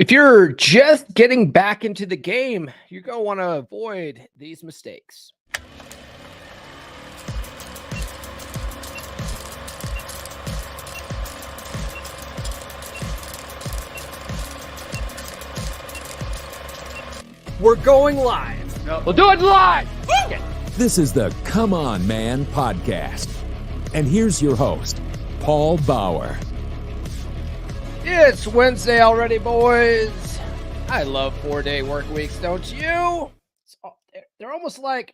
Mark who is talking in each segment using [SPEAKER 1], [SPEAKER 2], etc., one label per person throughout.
[SPEAKER 1] If you're just getting back into the game, you're going to want to avoid these mistakes. We're going live. We'll do it live.
[SPEAKER 2] This is the Come On Man podcast. And here's your host, Paul Bauer.
[SPEAKER 1] It's Wednesday already, boys. I love 4-day work weeks, don't you? They're almost like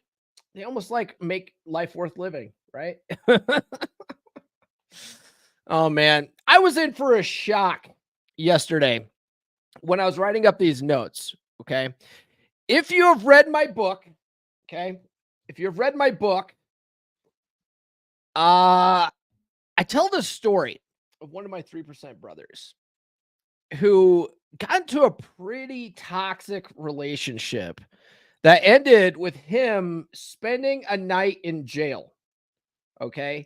[SPEAKER 1] make life worth living, right? Oh man, I was in for a shock yesterday when I was writing up these notes. Okay, if you have read my book, I tell the story of one of my 3% brothers who got into a pretty toxic relationship that ended with him spending a night in jail. Okay.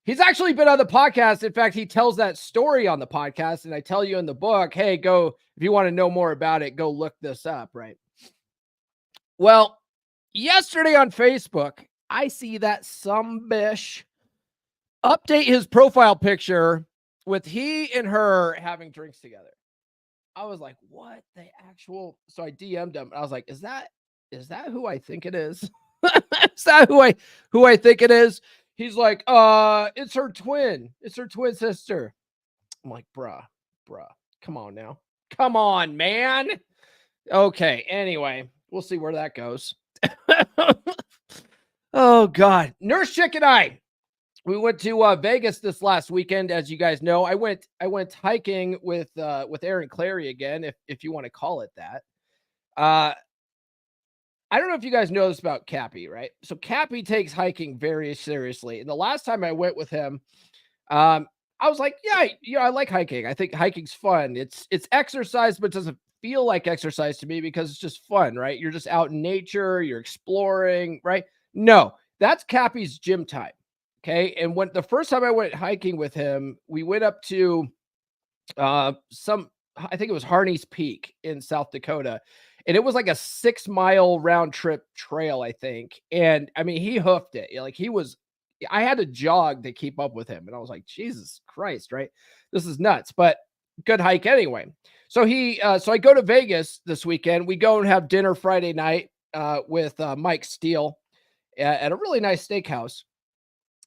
[SPEAKER 1] He's actually been on the podcast. In fact, he tells that story on the podcast, and I tell you in the book, hey, go, if you want to know more about it, go look this up, right? Well, yesterday on Facebook, I see that some bish update his profile picture with he and her having drinks together. I was like, what the actual? So I DM'd him. I was like, is that who I think it is? Is that who I think it is? He's like, it's her twin. It's her twin sister. I'm like, bruh, come on now. Come on, man. Okay. Anyway, we'll see where that goes. Oh God. Nurse Chick and I, we went to Vegas this last weekend. As you guys know, I went hiking with Aaron Clary again, if you want to call it that. I don't know if you guys know this about Cappy, right? So Cappy takes hiking very seriously. And the last time I went with him, I was like, yeah, I like hiking. I think hiking's fun. It's exercise, but it doesn't feel like exercise to me because it's just fun, right? You're just out in nature, you're exploring, right? No, that's Cappy's gym time. Okay. And when the first time I went hiking with him, we went up to I think it was Harney's Peak in South Dakota. And it was like a 6-mile round trip trail, I think. And I mean, he hoofed it. Like I had to jog to keep up with him. And I was like, Jesus Christ, right? This is nuts, but good hike anyway. So so I go to Vegas this weekend. We go and have dinner Friday night with Mike Steele at a really nice steakhouse.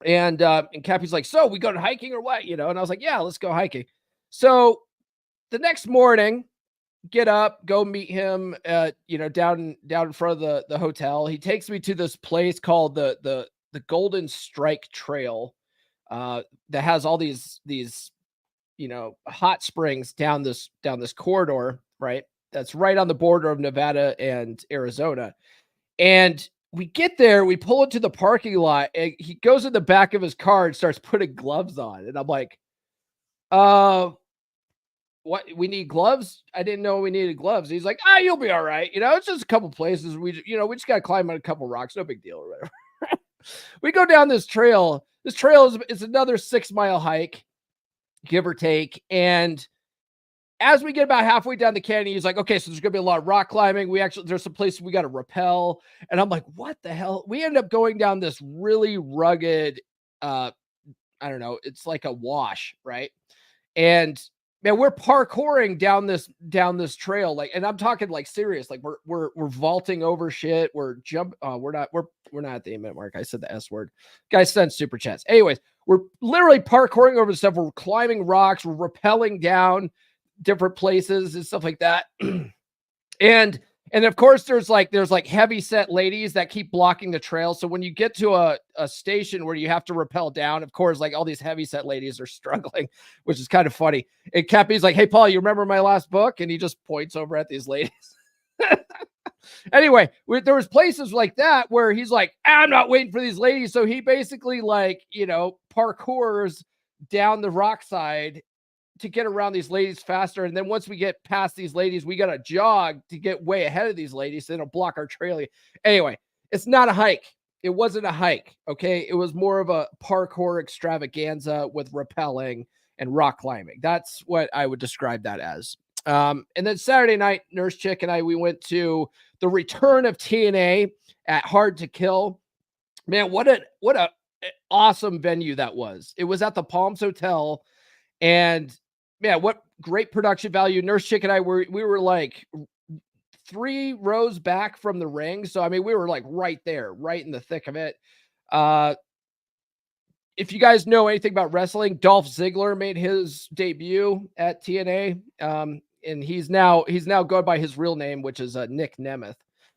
[SPEAKER 1] And Cappy's like, so we going hiking or what? And I was like, yeah, let's go hiking. So the next morning, get up, go meet him down in front of the hotel. He takes me to this place called the Golden Strike Trail that has all these hot springs down this corridor, right? That's right on the border of Nevada and Arizona. And we get there, we pull into the parking lot, and he goes in the back of his car and starts putting gloves on. And I'm like, what, we need gloves? I didn't know we needed gloves. He's like, you'll be all right. It's just a couple places. We just got to climb on a couple rocks. No big deal or whatever. We go down this trail. This trail is another 6-mile hike, give or take. And as we get about halfway down the canyon, he's like, okay, so there's going to be a lot of rock climbing. There's some places we got to rappel. And I'm like, what the hell? We end up going down this really rugged, I don't know. It's like a wash, right? And man, we're parkouring down this trail, like, and I'm talking like serious, like we're vaulting over shit. We're not at the imminent mark. I said the S word. Guys, send super chats. Anyways, we're literally parkouring over stuff. We're climbing rocks. We're rappelling down different places and stuff like that. And of course, there's like heavy set ladies that keep blocking the trail. So when you get to a station where you have to rappel down, of course, like all these heavy set ladies are struggling, which is kind of funny. And Cappy's like, hey, Paul, you remember my last book? And he just points over at these ladies. Anyway, there was places like that where he's like, I'm not waiting for these ladies. So he basically parkours down the rock side to get around these ladies faster. And then once we get past these ladies, we got to jog to get way ahead of these ladies. So they don't block our trail. Anyway, it's not a hike. It wasn't a hike. Okay. It was more of a parkour extravaganza with rappelling and rock climbing. That's what I would describe that as. And then Saturday night, Nurse Chick and we went to the return of TNA at Hard to Kill. Man, what a awesome venue that was. It was at the Palms Hotel, and man, what great production value. Nurse Chick and we were like 3 rows back from the ring. So I mean, we were like right there, right in the thick of it. If you guys know anything about wrestling, Dolph Ziggler made his debut at TNA. And he's now going by his real name, which is Nick Nemeth.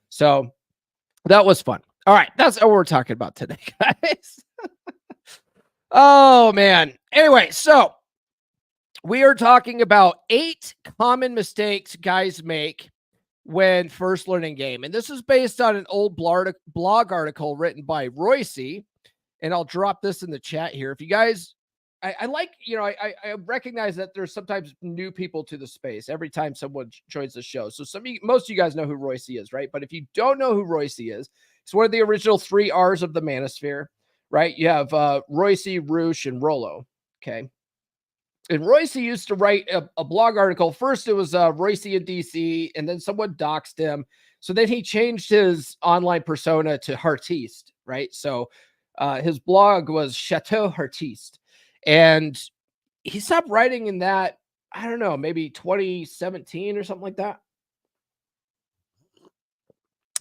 [SPEAKER 1] So that was fun. All right, that's what we're talking about today, guys. Oh man. Anyway, so we are talking about 8 common mistakes guys make when first learning game. And this is based on an old blog article written by Roissy. And I'll drop this in the chat here. If you guys, I like, I recognize that there's sometimes new people to the space every time someone joins the show. So most of you guys know who Roissy is, right? But if you don't know who Roissy is, it's one of the original 3 R's of the manosphere, right? You have Roissy, Roosh, and Rollo. Okay. And Roissy used to write a blog article. First, it was Roissy in DC, and then someone doxed him. So then he changed his online persona to Heartiste, right? So his blog was Chateau Heartiste. And he stopped writing in that, I don't know, maybe 2017 or something like that.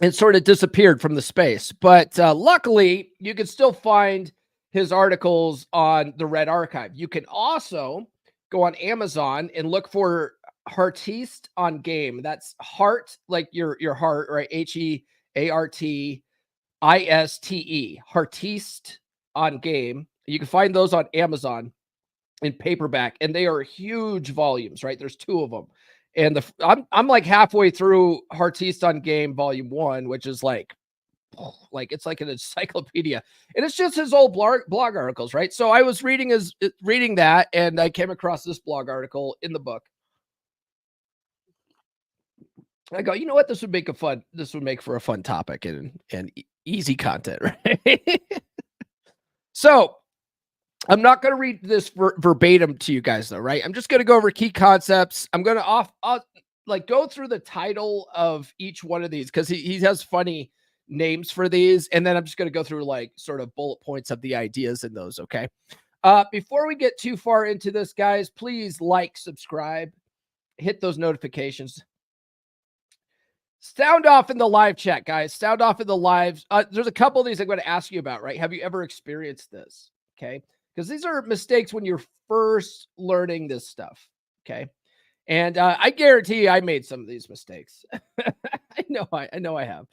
[SPEAKER 1] It sort of disappeared from the space. But luckily, you can still find his articles on the Red Archive. You can also go on Amazon and look for Heartiste on Game. That's heart, like your heart, right? HEARTISTE, Heartiste on Game. You can find those on Amazon in paperback, and they are huge volumes, right? There's 2 of them. And I'm like halfway through Heartiste on Game Volume 1, which is like it's like an encyclopedia, and it's just his old blog articles, right? So I was reading that, and I came across this blog article in the book. I go, you know what? This would make for a fun topic and easy content, right? So I'm not going to read this verbatim to you guys, though, right? I'm just going to go over key concepts. I'm going to go through the title of each one of these because he has funny names for these, and then I'm just going to go through like sort of bullet points of the ideas in those. Okay. Before we get too far into this, guys, please like, subscribe, hit those notifications. Sound off in the live chat, guys. Sound off in the lives. There's a couple of these I'm going to ask you about, right? Have you ever experienced this? Okay. Because these are mistakes when you're first learning this stuff. Okay. And I guarantee you I made some of these mistakes. I know I have.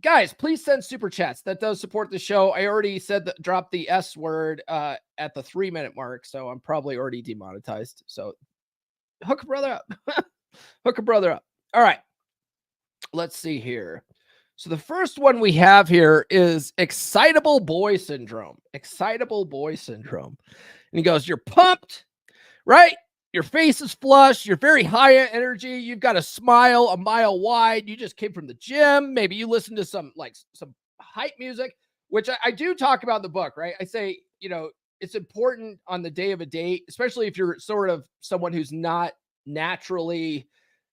[SPEAKER 1] Guys, please send super chats. That does support the show. I already said that, drop the S word at the 3-minute mark. So I'm probably already demonetized. So hook a brother up. Hook a brother up. All right. Let's see here. So the first one we have here is excitable boy syndrome. Excitable boy syndrome. And he goes, you're pumped, right? Your face is flushed. You're very high energy. You've got a smile a mile wide. You just came from the gym. Maybe you listen to some hype music, which I do talk about in the book, right? I say, it's important on the day of a date, especially if you're sort of someone who's not naturally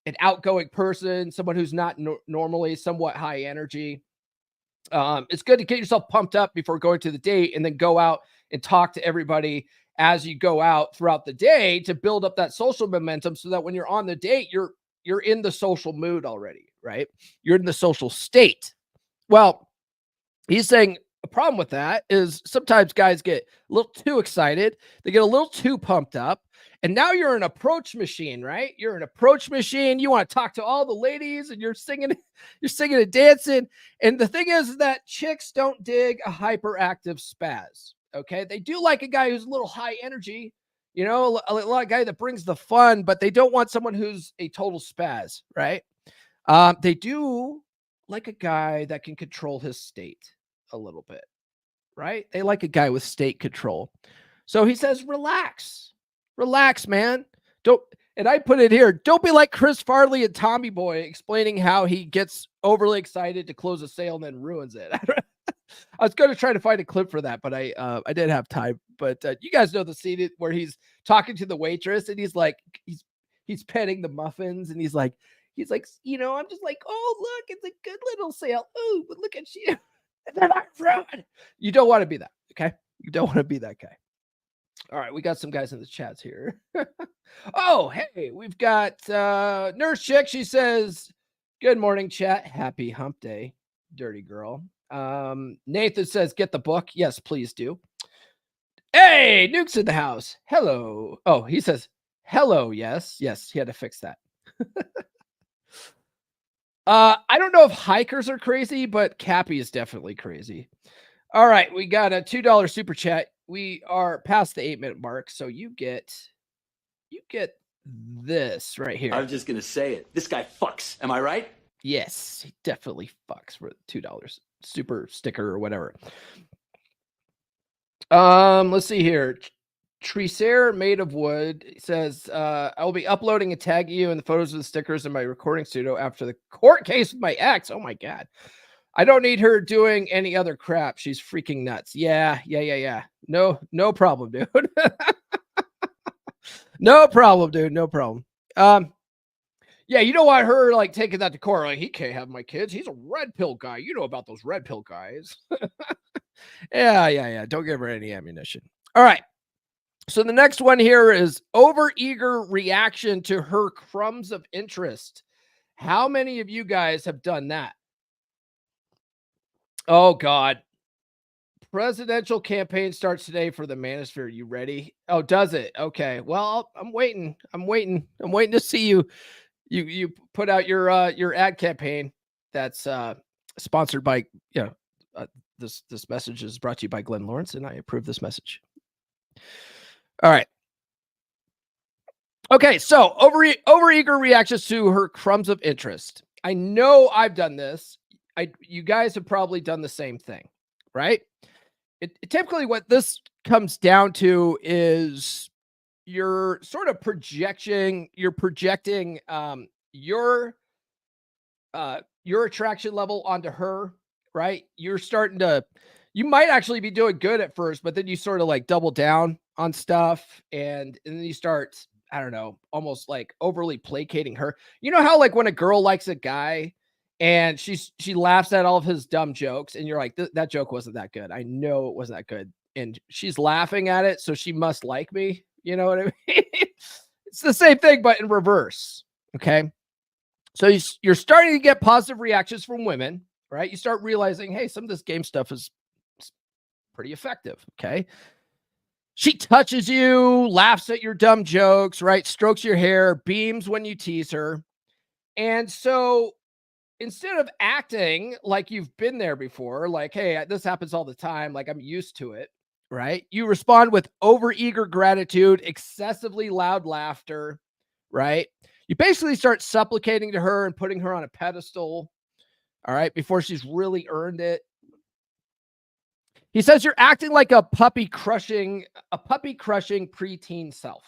[SPEAKER 1] an outgoing person, someone who's not normally somewhat high energy. It's good to get yourself pumped up before going to the date and then go out and talk to everybody as you go out throughout the day to build up that social momentum so that when you're on the date, you're in the social mood already, right? You're in the social state. Well, he's saying a problem with that is sometimes guys get a little too excited. They get a little too pumped up. And now you're an approach machine, right? You're an approach machine. You want to talk to all the ladies and you're singing and dancing. And the thing is that chicks don't dig a hyperactive spaz. Okay. They do like a guy who's a little high energy, a lot of guy that brings the fun, but they don't want someone who's a total spaz, right? They do like a guy that can control his state a little bit, right? They like a guy with state control. So he says, relax, man. And I put it here. Don't be like Chris Farley and Tommy Boy explaining how he gets overly excited to close a sale and then ruins it. I was going to try to find a clip for that, but I didn't have time. But you guys know the scene where he's talking to the waitress and he's he's petting the muffins and he's like, I'm just like, oh, look, it's a good little sale. Oh, but look at you. They're not rude. You don't want to be that. Okay. You don't want to be that guy. All right. We got some guys in the chats here. Oh, hey, we've got Nurse Chick. She says, good morning, chat. Happy hump day, dirty girl. Nathan says, get the book. Yes, please do. Hey, Nuke's in the house. Hello. Oh, he says, hello. Yes. Yes. He had to fix that. I don't know if hikers are crazy, but Cappy is definitely crazy. All right. We got a $2 super chat. We are past the 8-minute mark. So you get this right here.
[SPEAKER 3] I was just going to say it. This guy fucks. Am I right?
[SPEAKER 1] Yes, he definitely fucks for $2 super sticker or whatever. Let's see here. Tresair made of wood says, I will be uploading and tagging you in the photos of the stickers in my recording studio after the court case with my ex. Oh my God. I don't need her doing any other crap. She's freaking nuts. Yeah. No problem, dude. No problem, dude. No problem. Yeah, you don't want her like taking that to court. Like, he can't have my kids. He's a red pill guy. You know about those red pill guys. Yeah. Don't give her any ammunition. All right. So the next one here is overeager reaction to her crumbs of interest. How many of you guys have done that? Oh God. Presidential campaign starts today for the manosphere. You ready? Oh, does it? Okay. Well, I'm waiting. I'm waiting to see you put out your ad campaign. That's sponsored by, this message is brought to you by Glenn Lawrence, and I approve this message. All right. Okay, so overeager reactions to her crumbs of interest. I know I've done this. You guys have probably done the same thing, right? Typically what this comes down to is you're sort of projecting your attraction level onto her, right? You might actually be doing good at first, but then you sort of like double down on stuff and then you start, I don't know, almost like overly placating her. You know how like when a girl likes a guy and she laughs at all of his dumb jokes and you're like, that joke wasn't that good. I know it wasn't that good. And she's laughing at it, so she must like me. You know what I mean? It's the same thing, but in reverse. Okay. So you're starting to get positive reactions from women, right? You start realizing, hey, some of this game stuff is pretty effective. Okay. She touches you, laughs at your dumb jokes, right? Strokes your hair, beams when you tease her. And so instead of acting like you've been there before, like, hey, this happens all the time, like I'm used to it, right? You respond with overeager gratitude, excessively loud laughter, right? You basically start supplicating to her and putting her on a pedestal, all right, before she's really earned it. He says you're acting like a puppy crushing preteen self.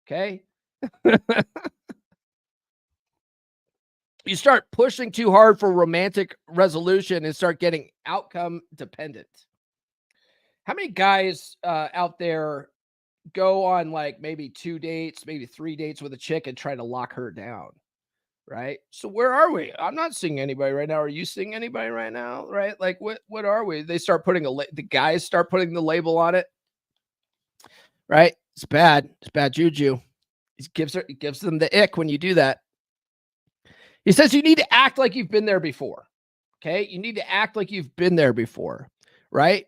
[SPEAKER 1] Okay. You start pushing too hard for romantic resolution and start getting outcome dependent. How many guys out there go on like maybe 2 dates, maybe 3 dates with a chick and try to lock her down? Right. So where are we? I'm not seeing anybody right now. Are you seeing anybody right now? Right. Like what are we? They start putting the guys start putting the label on it. Right. It's bad. It's bad juju. It gives them the ick when you do that. He says you need to act like you've been there before. Okay. You need to act like you've been there before. Right.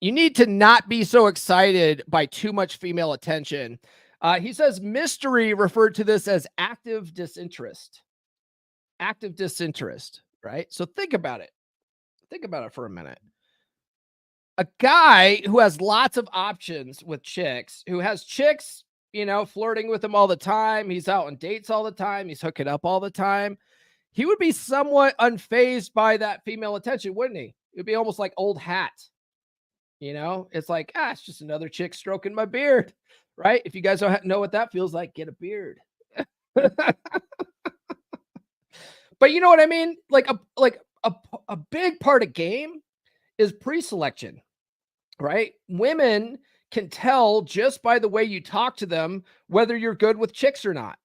[SPEAKER 1] You need to not be so excited by too much female attention. He says mystery referred to this as active disinterest. Active disinterest, right? So think about it. Think about it for a minute. A guy who has lots of options with chicks, who has chicks, flirting with him all the time. He's out on dates all the time. He's hooking up all the time. He would be somewhat unfazed by that female attention, wouldn't he? It would be almost like old hat. It's like, it's just another chick stroking my beard, right? If you guys don't know what that feels like, get a beard. But you know what I mean? Like a big part of game is pre-selection, right? Women can tell just by the way you talk to them whether you're good with chicks or not,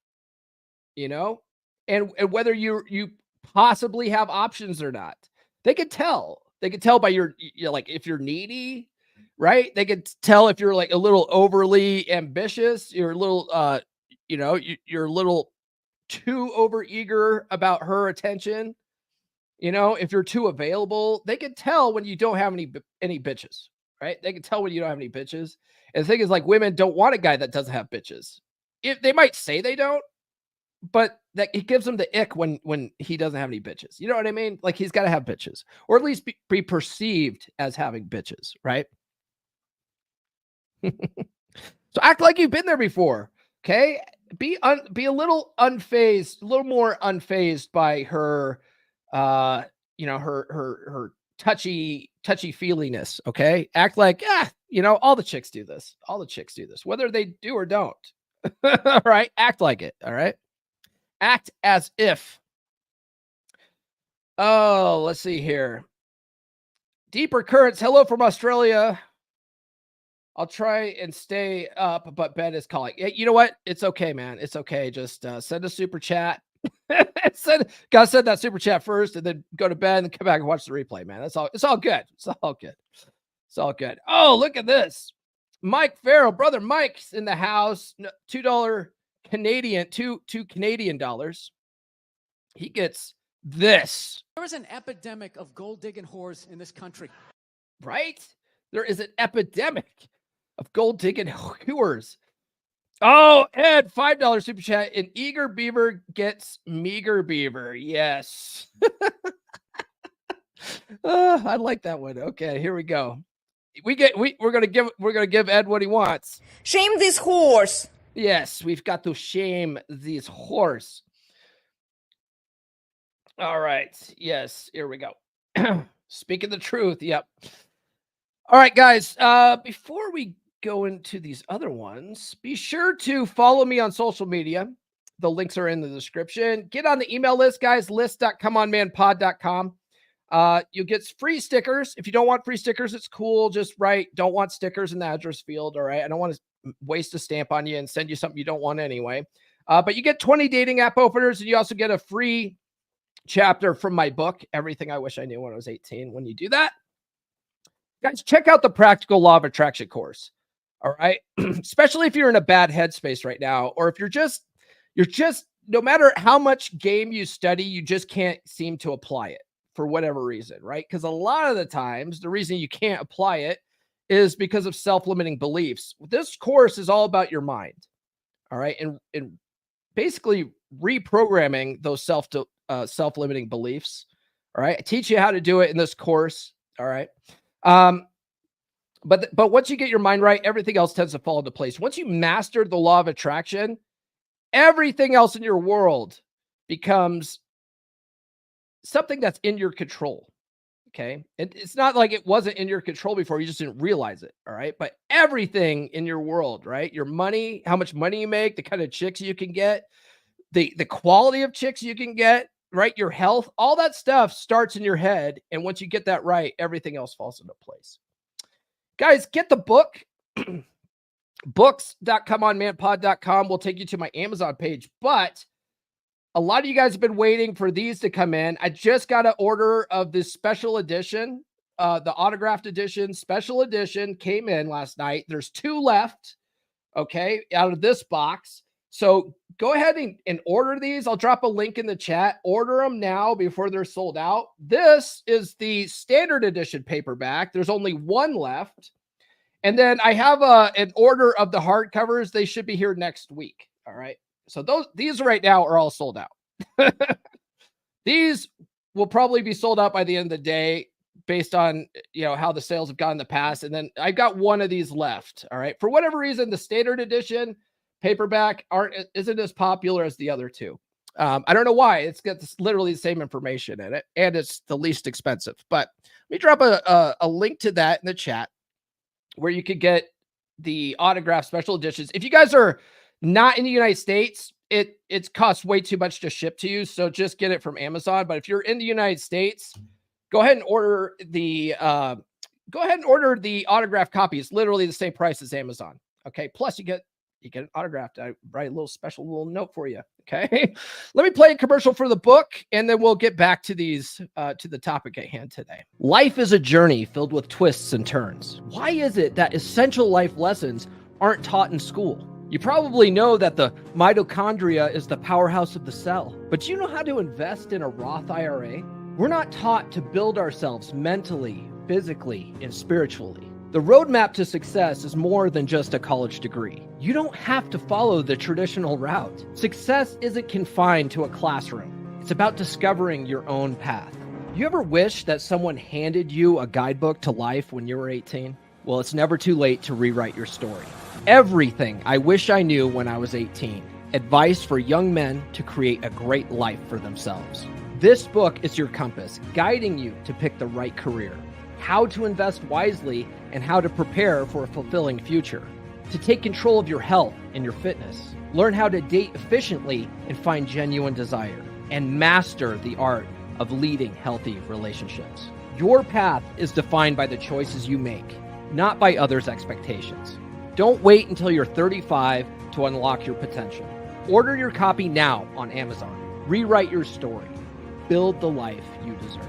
[SPEAKER 1] you know, and whether you possibly have options or not. They can tell. They can tell by like if you're needy, right? They can tell if you're like a little overly ambitious, you're a little you're a little too overeager about her attention. You know, if you're too available, they can tell when you don't have any bitches, right? They can tell when you don't have any bitches. And the thing is, like, women don't want a guy that doesn't have bitches. If they might say they don't, but that it gives them the ick when he doesn't have any bitches. You know what I mean? Like, he's got to have bitches, or at least be perceived as having bitches, right? So act like you've been there before. Okay, be a little unfazed, a little more unfazed by her, her touchy feeliness. Okay, act like all the chicks do this. All the chicks do this, whether they do or don't. All right, act like it. All right, act as if. Oh, let's see here. Deeper currents. Hello from Australia. I'll try and stay up, but Ben is calling. You know what? It's okay, man. It's okay. Just send a super chat. Gotta send that super chat first, and then go to bed and come back and watch the replay, man. That's all. It's all good. It's all good. It's all good. Oh, look at this. Mike Farrell, brother Mike's in the house. $2 Canadian, two Canadian dollars. He gets this.
[SPEAKER 4] There is an epidemic of gold digging whores in this country.
[SPEAKER 1] Right? There is an epidemic of gold digging whores. Oh, Ed, $5 super chat. An eager beaver gets meager beaver. Yes. I like that one. Okay, here we go. We're gonna give Ed what he wants.
[SPEAKER 5] Shame this horse.
[SPEAKER 1] Yes, we've got to shame this horse. All right. Yes, here we go. Speaking the truth. Yep. All right, guys. Before we go into these other ones, be sure to follow me on social media. The links are in the description. Get on the email list, guys. list.comeonmanpod.com. You'll get free stickers. If you don't want free stickers, it's cool. Just write "don't want stickers" in the address field. All right. I don't want to waste a stamp on you and send you something you don't want anyway. But you get 20 dating app openers, and you also get a free chapter from my book, Everything I Wish I Knew When I Was 18. When you do that, guys, check out the Practical Law of Attraction course. All right. Especially if you're in a bad headspace right now, or if you're just, no matter how much game you study, you just can't seem to apply it for whatever reason, right? Because a lot of the times, the reason you can't apply it is because of self-limiting beliefs. This course is all about your mind. All right. And basically reprogramming those self-limiting beliefs. All right. I teach you how to do it in this course. All right. But once you get your mind right, everything else tends to fall into place. Once you master the law of attraction, everything else in your world becomes something that's in your control. Okay. It's not like it wasn't in your control before. You just didn't realize it. All right. But everything in your world, right? Your money, how much money you make, the kind of chicks you can get, the quality of chicks you can get, right? Your health, all that stuff starts in your head. And once you get that right, everything else falls into place. Guys, get the book. Books.comeonmanpod.com will take you to my Amazon page. But a lot of you guys have been waiting for these to come in. I just got an order of this special edition. The autographed edition, special edition came in last night. There's 2 left, okay, out of this box. So go ahead and order these. I'll drop a link in the chat. Order them now before they're sold out. This is the standard edition paperback. There's only 1 left. And then I have an order of the hardcovers. They should be here next week. All right. So these right now are all sold out. These will probably be sold out by the end of the day based on, how the sales have gone in the past. And then I've got 1 of these left. All right. For whatever reason, the standard edition paperback isn't as popular as the other 2. I don't know why. It's got literally the same information in it, and it's the least expensive. But let me drop a link to that in the chat where you could get the autographed special editions. If you guys are not in the United States, it costs way too much to ship to you, so just get it from Amazon. But if you're in the United States, go ahead and order go ahead and order the autographed copy. It's literally the same price as Amazon. Okay. Plus you get an autographed. I write a little special little note for you. Okay. Let me play a commercial for the book, and then we'll get back to these, to the topic at hand today. Life is a journey filled with twists and turns. Why is it that essential life lessons aren't taught in school? You probably know that the mitochondria is the powerhouse of the cell, but do you know how to invest in a Roth IRA? We're not taught to build ourselves mentally, physically, and spiritually. The roadmap to success is more than just a college degree. You don't have to follow the traditional route. Success isn't confined to a classroom. It's about discovering your own path. You ever wish that someone handed you a guidebook to life when you were 18? Well, it's never too late to rewrite your story. Everything I wish I knew when I was 18. Advice for young men to create a great life for themselves. This book is your compass, guiding you to pick the right career, how to invest wisely, and how to prepare for a fulfilling future, to take control of your health and your fitness, learn how to date efficiently and find genuine desire, and master the art of leading healthy relationships. Your path is defined by the choices you make, not by others' expectations. Don't wait until you're 35 to unlock your potential. Order your copy now on Amazon. Rewrite your story. Build the life you deserve.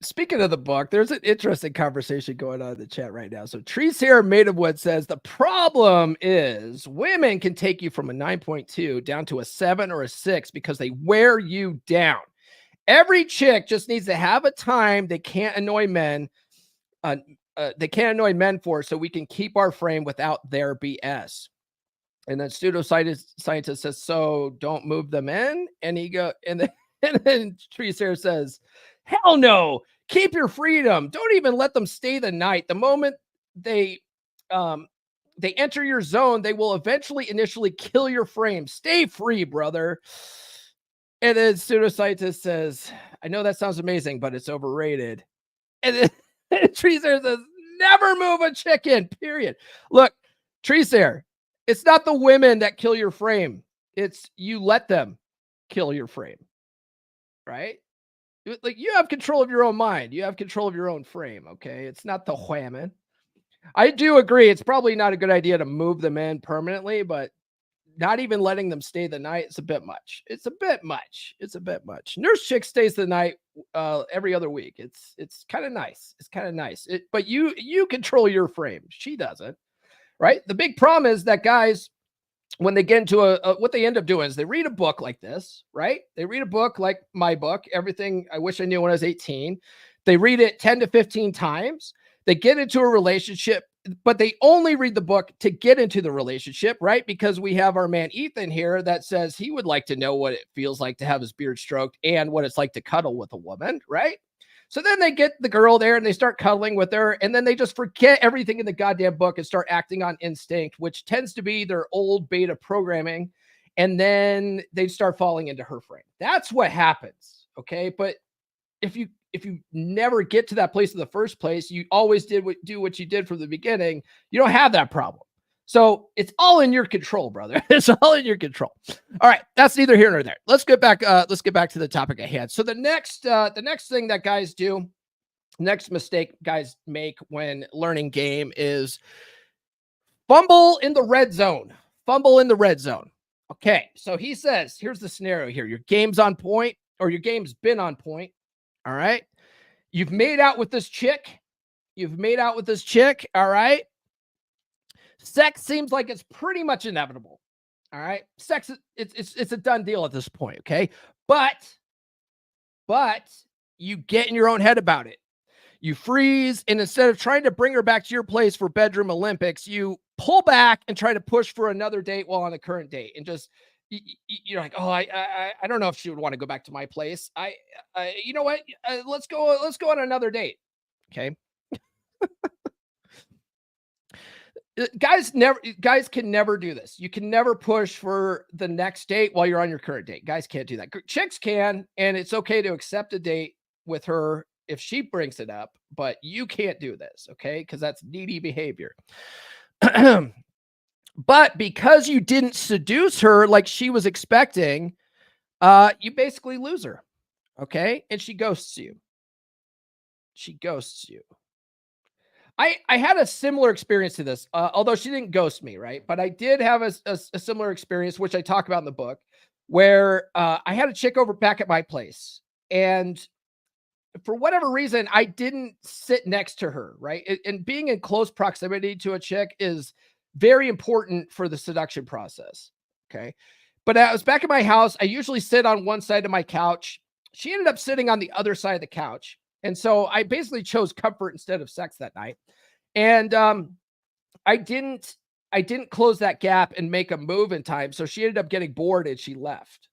[SPEAKER 1] Speaking of the book, there's an interesting conversation going on in the chat right now. So Trees here, Made of Wood, says the problem is women can take you from a 9.2 down to a 7 or a 6 because they wear you down. Every chick just needs to have a time they can't annoy men. They can't annoy men for, so we can keep our frame without their BS. And then pseudoscientist says, so don't move them in. And then Trees here says, hell no. Keep your freedom. Don't even let them stay the night. The moment they enter your zone, they will eventually initially kill your frame. Stay free, brother. And then pseudoscientist says, I know that sounds amazing, but it's overrated. And then Treesair says, never move a chicken, period. Look, Treesair, it's not the women that kill your frame. It's you let them kill your frame, right? Like, you have control of your own mind. You have control of your own frame, okay? It's not the whammon. I do agree. It's probably not a good idea to move them in permanently, but not even letting them stay the night is a bit much. It's a bit much. Nurse chick stays the night every other week. It's kind of nice. It's kind of nice. But you control your frame. She doesn't, right? The big problem is that guys, when they get into what they end up doing is they read a book like this, right? They read a book like my book, Everything I Wish I Knew When I Was 18. They read it 10 to 15 times. They get into a relationship, but they only read the book to get into the relationship, right? Because we have our man Ethan here that says he would like to know what it feels like to have his beard stroked and what it's like to cuddle with a woman, right? So then they get the girl there and they start cuddling with her, and then they just forget everything in the goddamn book and start acting on instinct, which tends to be their old beta programming. And then they start falling into her frame. That's what happens. Okay. But if you never get to that place in the first place, you always do what you did from the beginning, you don't have that problem. So it's all in your control, brother. It's all in your control. All right. That's neither here nor there. Let's get back to the topic at hand. So the next thing that guys do, next mistake guys make when learning game is fumble in the red zone. Okay. So he says, here's the scenario here. Your game's on point, or your game's been on point. All right. You've made out with this chick. All right. Sex seems like it's pretty much inevitable. All right. Sex, it's a done deal at this point. Okay. But you get in your own head about it. You freeze. And instead of trying to bring her back to your place for bedroom Olympics, you pull back and try to push for another date while on the current date. And just, you're like, oh, I don't know if she would want to go back to my place. You know what? Let's go on another date. Okay. Guys can never do this. You can never push for the next date while you're on your current date. Guys can't do that. Chicks can, and it's okay to accept a date with her if she brings it up, but you can't do this, okay? Because that's needy behavior. But because you didn't seduce her like she was expecting, you basically lose her. Okay. And she ghosts you. She ghosts you. I had a similar experience to this, although she didn't ghost me, right? But I did have a similar experience, which I talk about in the book, where I had a chick over back at my place. And for whatever reason, I didn't sit next to her, right? And being in close proximity to a chick is very important for the seduction process. Okay. But I was back at my house. I usually sit on one side of my couch. She ended up sitting on the other side of the couch. And so I basically chose comfort instead of sex that night. And I didn't close that gap and make a move in time. So she ended up getting bored and she left.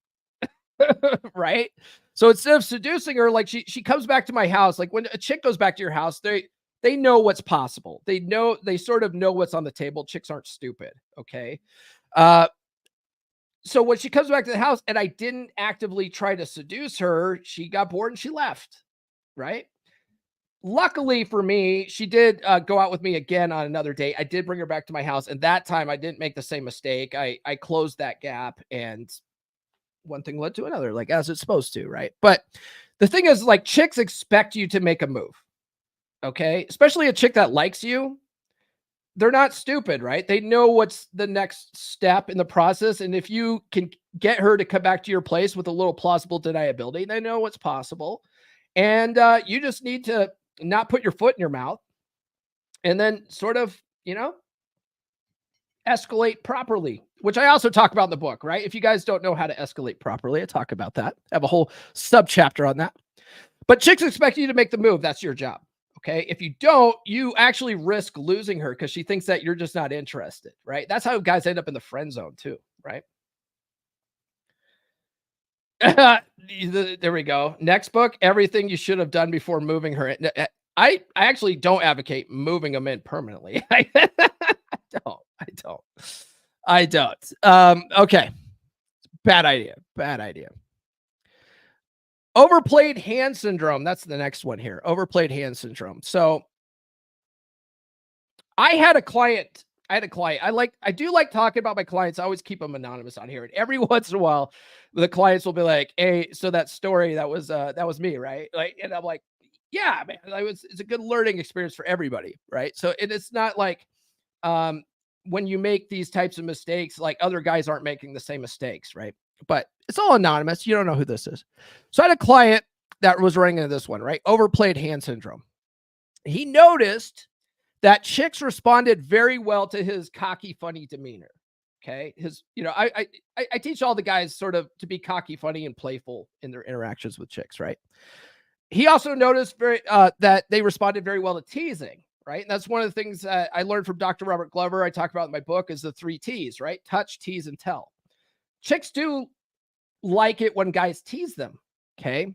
[SPEAKER 1] Right. So instead of seducing her, like she comes back to my house. Like when a chick goes back to your house, they know what's possible. They sort of know what's on the table. Chicks aren't stupid. Okay. So when she comes back to the house and I didn't actively try to seduce her, she got bored and she left. Right. Luckily for me, she did go out with me again on another date. I did bring her back to my house. And that time I didn't make the same mistake. I closed that gap and one thing led to another, like as it's supposed to. Right. But the thing is, like, chicks expect you to make a move. Okay. Especially a chick that likes you. They're not stupid, right? They know what's the next step in the process. And if you can get her to come back to your place with a little plausible deniability, they know what's possible. And you just need to not put your foot in your mouth and then sort of, escalate properly, which I also talk about in the book, right? If you guys don't know how to escalate properly, I talk about that. I have a whole sub chapter on that. But chicks expect you to make the move. That's your job. Okay. If you don't, you actually risk losing her because she thinks that you're just not interested, right? That's how guys end up in the friend zone too, right? There we go. Next book, Everything You Should Have Done Before Moving Her. I actually don't advocate moving them in permanently. I don't. Okay. Bad idea. Overplayed hand syndrome. That's the next one here. Overplayed hand syndrome. So I had a client. I do like talking about my clients. I always keep them anonymous on here. And every once in a while, the clients will be like, "Hey, so that story that was me, right?" Like, and I'm like, "Yeah, man, it's a good learning experience for everybody, right?" So it's not like when you make these types of mistakes, like other guys aren't making the same mistakes, right? But it's all anonymous. You don't know who this is. So I had a client that was running into this one, right? Overplayed hand syndrome. He noticed that chicks responded very well to his cocky, funny demeanor. Okay. I teach all the guys sort of to be cocky, funny, and playful in their interactions with chicks, right? He also noticed that they responded very well to teasing, right? And that's one of the things that I learned from Dr. Robert Glover. I talk about in my book is the 3 T's, right? Touch, tease, and tell. Chicks do like it when guys tease them. Okay.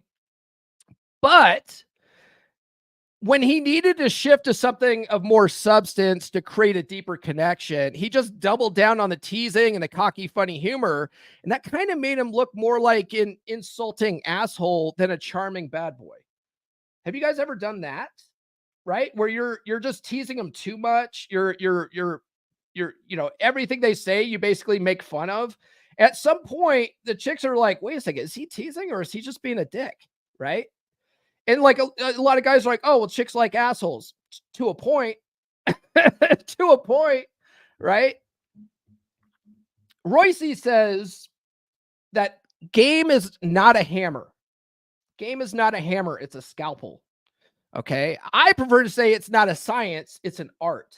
[SPEAKER 1] But when he needed to shift to something of more substance to create a deeper connection, he just doubled down on the teasing and the cocky, funny humor. And that kind of made him look more like an insulting asshole than a charming bad boy. Have you guys ever done that? Right? Where you're just teasing them too much. You're everything they say, you basically make fun of. At some point, the chicks are like, wait a second, is he teasing or is he just being a dick? Right? And like a lot of guys are like, oh, well, chicks like assholes to a point, to a point, right? Roissy says that game is not a hammer. Game is not a hammer. It's a scalpel. Okay. I prefer to say it's not a science. It's an art.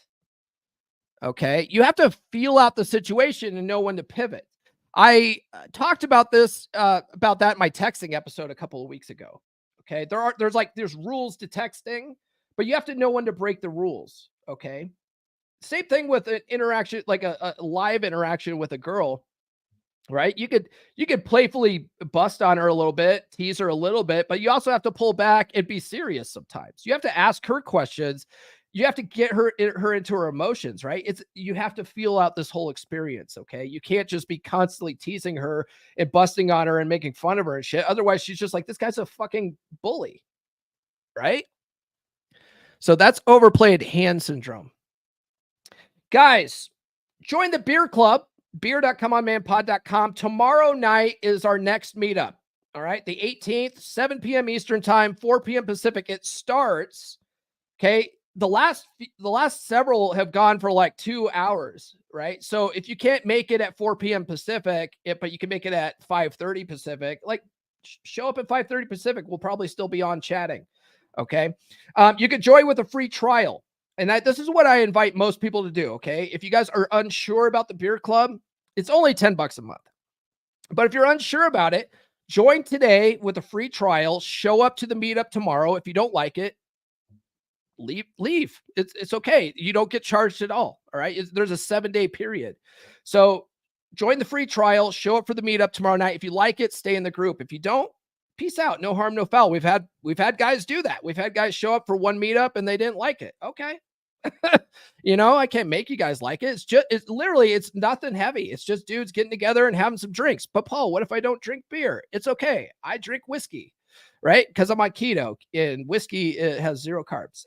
[SPEAKER 1] Okay. You have to feel out the situation and know when to pivot. I talked about this, about that in my texting episode a couple of weeks ago. Okay. There's rules to texting, but you have to know when to break the rules. Okay. Same thing with an interaction, like a live interaction with a girl, right? You could playfully bust on her a little bit, tease her a little bit, but you also have to pull back and be serious sometimes. You have to ask her questions. You have to get her into her emotions, right? You have to feel out this whole experience, okay? You can't just be constantly teasing her and busting on her and making fun of her and shit. Otherwise, she's just like, this guy's a fucking bully, right? So that's overplayed hand syndrome. Guys, join the beer club. beer.comeonmanpod.com. Tomorrow night is our next meetup. All right. The 18th, 7 p.m. Eastern time, 4 p.m. Pacific. It starts. Okay. The last several have gone for like 2 hours, right? So if you can't make it at 4 p.m. Pacific, but you can make it at 5:30 Pacific, like show up at 5:30 Pacific. We'll probably still be on chatting. Okay. You could join with a free trial. And this is what I invite most people to do. Okay. If you guys are unsure about the beer club, it's only $10 a month. But if you're unsure about it, join today with a free trial. Show up to the meetup tomorrow. If you don't like it, leave. It's okay. You don't get charged at all. All right. There's a 7-day period. So join the free trial, show up for the meetup tomorrow night. If you like it, stay in the group. If you don't, peace out. No harm, no foul. We've had guys do that. We've had guys show up for one meetup and they didn't like it. Okay. I can't make you guys like it. It's nothing heavy. It's just dudes getting together and having some drinks. But Paul, what if I don't drink beer? It's okay. I drink whiskey, right? Because I'm on keto and whiskey has 0 carbs.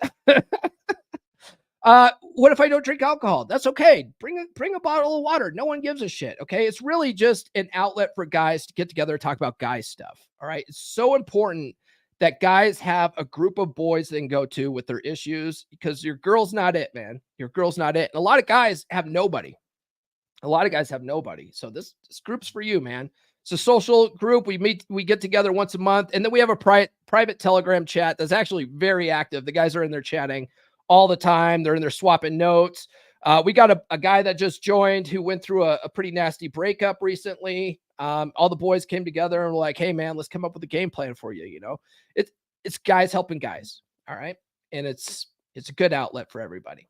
[SPEAKER 1] What if I don't drink alcohol? That's okay. Bring a bottle of water. No one gives a shit. Okay. It's really just an outlet for guys to get together and talk about guy stuff. All right. It's so important that guys have a group of boys they can go to with their issues, because your girl's not it, man. Your girl's not it. And a lot of guys have nobody. So this group's for you, man. It's a social group. We get together once a month, and then we have a private Telegram chat that's actually very active. The guys are in there chatting all the time. They're in there swapping notes. We got a guy that just joined who went through a pretty nasty breakup recently. All the boys came together and were like, hey man, let's come up with a game plan for you. It's guys helping guys. All right. And it's a good outlet for everybody.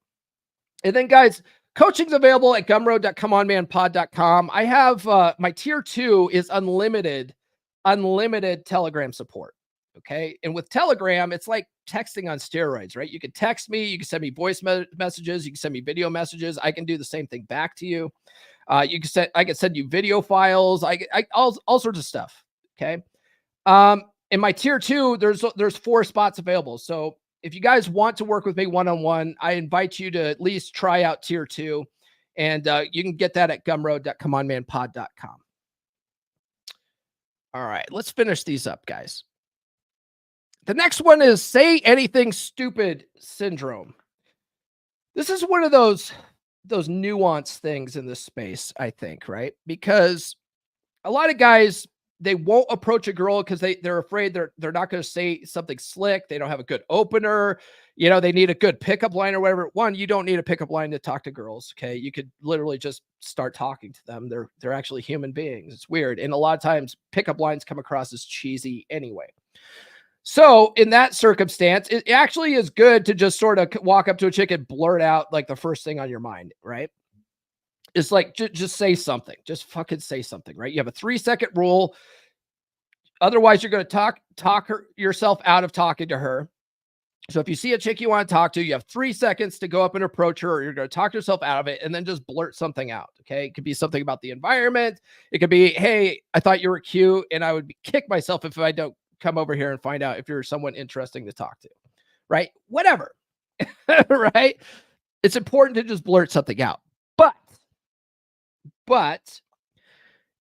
[SPEAKER 1] And then guys, coaching's available at gumroad.comeonmanpod.com. I have, my tier 2 is unlimited Telegram support. Okay. And with Telegram, it's like texting on steroids, right? You can text me, you can send me voice messages, you can send me video messages. I can do the same thing back to you. I can send you video files. All sorts of stuff. Okay. In my tier 2, there's 4 spots available. So if you guys want to work with me one-on-one, I invite you to at least try out tier 2, and you can get that at gumroad.comeonmanpod.com. All right, let's finish these up, guys. The next one is say anything stupid syndrome. This is one of those nuanced things in this space, I think, right? Because a lot of guys, they won't approach a girl because they're afraid they're not going to say something slick. They don't have a good opener. They need a good pickup line or whatever. One, you don't need a pickup line to talk to girls. Okay. You could literally just start talking to them. They're actually human beings. It's weird. And a lot of times pickup lines come across as cheesy anyway. So in that circumstance, it actually is good to just sort of walk up to a chick and blurt out like the first thing on your mind, right? It's like, just say something. Just fucking say something, right? You have a 3-second rule. Otherwise, you're going to talk yourself out of talking to her. So if you see a chick you want to talk to, you have 3 seconds to go up and approach her, or you're going to talk yourself out of it and then just blurt something out. Okay. It could be something about the environment. It could be, hey, I thought you were cute, and I would kick myself if I don't come over here and find out if you're someone interesting to talk to, right? Whatever, right? It's important to just blurt something out. But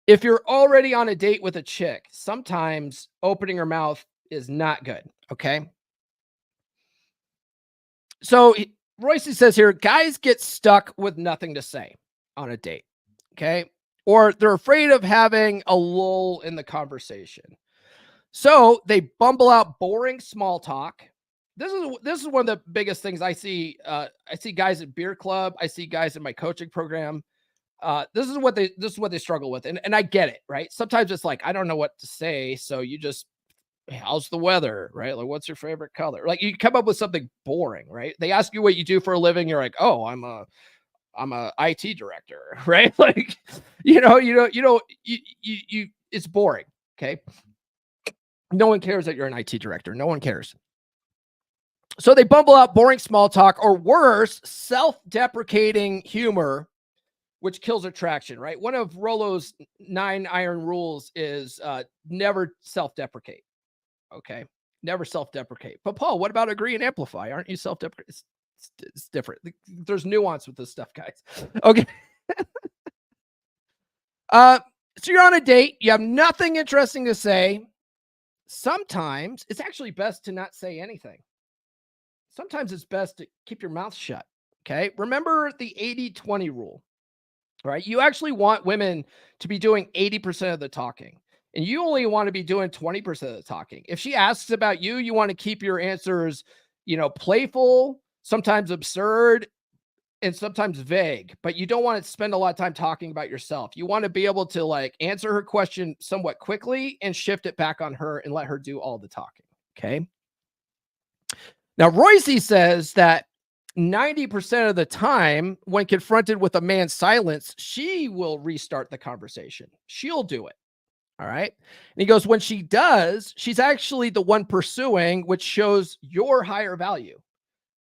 [SPEAKER 1] if you're already on a date with a chick, sometimes opening her mouth is not good. Okay. So Roissy says here, guys get stuck with nothing to say on a date. Okay. Or they're afraid of having a lull in the conversation. So they bumble out boring small talk. This is one of the biggest things I see. I see guys at beer club. I see guys in my coaching program. This is what they struggle with. And I get it, right? Sometimes it's like, I don't know what to say. So you just, how's the weather, right? Like, what's your favorite color? Like, you come up with something boring, right? They ask you what you do for a living. You're like, oh, I'm a IT director, right? Like, it's boring. Okay. No one cares that you're an IT director. No one cares. So they bumble out boring small talk, or worse, self-deprecating humor, which kills attraction, right? One of Rollo's 9 iron rules is never self-deprecate. Okay. Never self-deprecate. But Paul, what about agree and amplify? Aren't you self-deprecate? It's different. There's nuance with this stuff, guys. Okay. So you're on a date, you have nothing interesting to say. Sometimes it's actually best to not say anything. Sometimes it's best to keep your mouth shut. Okay. Remember the 80-20 rule, right? You actually want women to be doing 80% of the talking, and you only want to be doing 20% of the talking. If she asks about you, you want to keep your answers, playful, sometimes absurd, and sometimes vague, but you don't want to spend a lot of time talking about yourself. You want to be able to like answer her question somewhat quickly and shift it back on her and let her do all the talking. Okay. Now, Roissy says that 90% of the time, when confronted with a man's silence, she will restart the conversation. She'll do it. All right. And he goes, when she does, she's actually the one pursuing, which shows your higher value.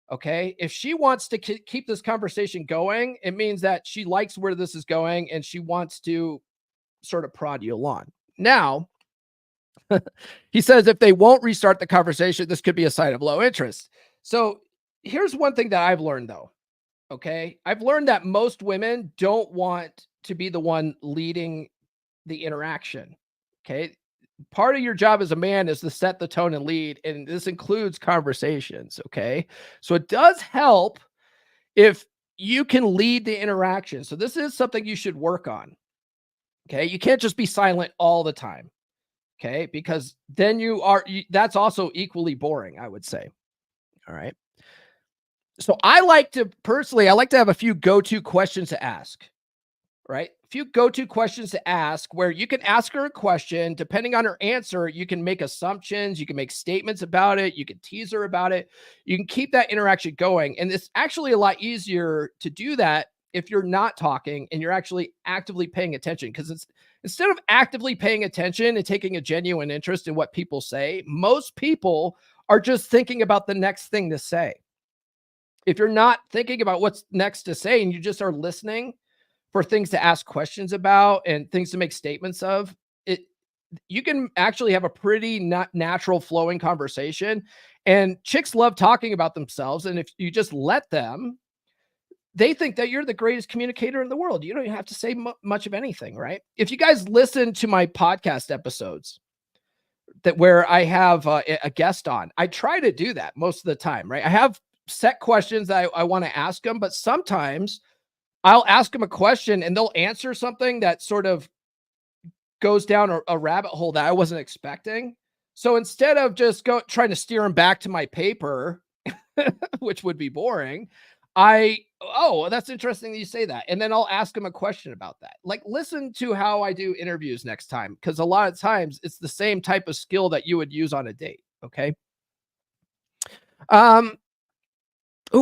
[SPEAKER 1] Okay. If she wants to keep this conversation going, it means that she likes where this is going and she wants to sort of prod you along. Now, he says if they won't restart the conversation, this could be a sign of low interest. So here's one thing that I've learned, though. Okay. I've learned that most women don't want to be the one leading the interaction. Okay. Part of your job as a man is to set the tone and lead, and this includes conversations. Okay. So it does help if you can lead the interaction. So this is something you should work on. Okay. You can't just be silent all the time. Okay. Because then that's also equally boring, I would say. All right. So I like to have a few go-to questions to ask. Right? A few go-to questions to ask where you can ask her a question. Depending on her answer, you can make assumptions, you can make statements about it, you can tease her about it. You can keep that interaction going. And it's actually a lot easier to do that if you're not talking and you're actually actively paying attention. Because it's instead of actively paying attention and taking a genuine interest in what people say, most people are just thinking about the next thing to say. If you're not thinking about what's next to say and you just are listening for things to ask questions about and things to make statements of, you can actually have a pretty natural flowing conversation. And chicks love talking about themselves. And if you just let them, they think that you're the greatest communicator in the world. You don't even have to say much of anything, right? If you guys listen to my podcast episodes where I have a guest on, I try to do that most of the time, right? I have set questions that I want to ask them, but sometimes I'll ask them a question and they'll answer something that sort of goes down a rabbit hole that I wasn't expecting. So instead of just trying to steer them back to my paper, which would be boring, that's interesting that you say that. And then I'll ask them a question about that. Like, listen to how I do interviews next time, because a lot of times it's the same type of skill that you would use on a date. Okay.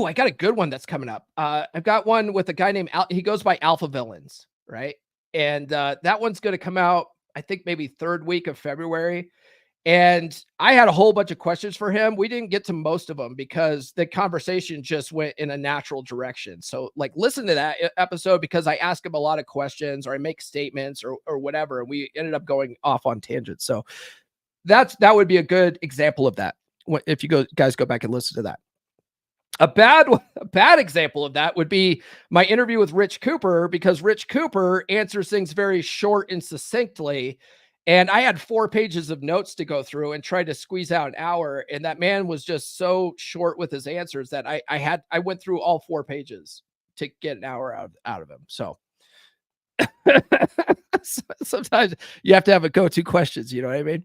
[SPEAKER 1] I got a good one that's coming up. I've got one with a guy named he goes by Alpha Villains, right? And that one's going to come out, I think maybe third week of February. And I had a whole bunch of questions for him. We didn't get to most of them because the conversation just went in a natural direction. So like, listen to that episode because I ask him a lot of questions or I make statements or whatever. And we ended up going off on tangents. So that would be a good example of that. If you guys go back and listen to that. A bad example of that would be my interview with Rich Cooper, because Rich Cooper answers things very short and succinctly. And I had 4 pages of notes to go through and try to squeeze out an hour. And that man was just so short with his answers that I went through all 4 pages to get an hour out of him. So sometimes you have to have a go-to questions. You know what I mean?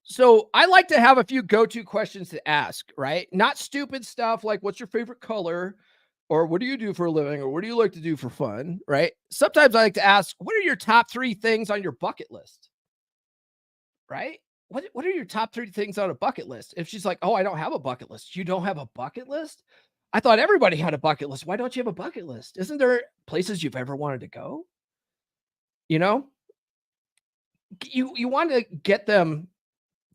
[SPEAKER 1] So I like to have a few go-to questions to ask, right? Not stupid stuff like what's your favorite color or what do you do for a living or what do you like to do for fun, right? Sometimes I like to ask, what are your top 3 things on your bucket list, right? What are your top 3 things on a bucket list? If she's like, oh, I don't have a bucket list. You don't have a bucket list? I thought everybody had a bucket list. Why don't you have a bucket list? Isn't there places you've ever wanted to go? You know, you want to get them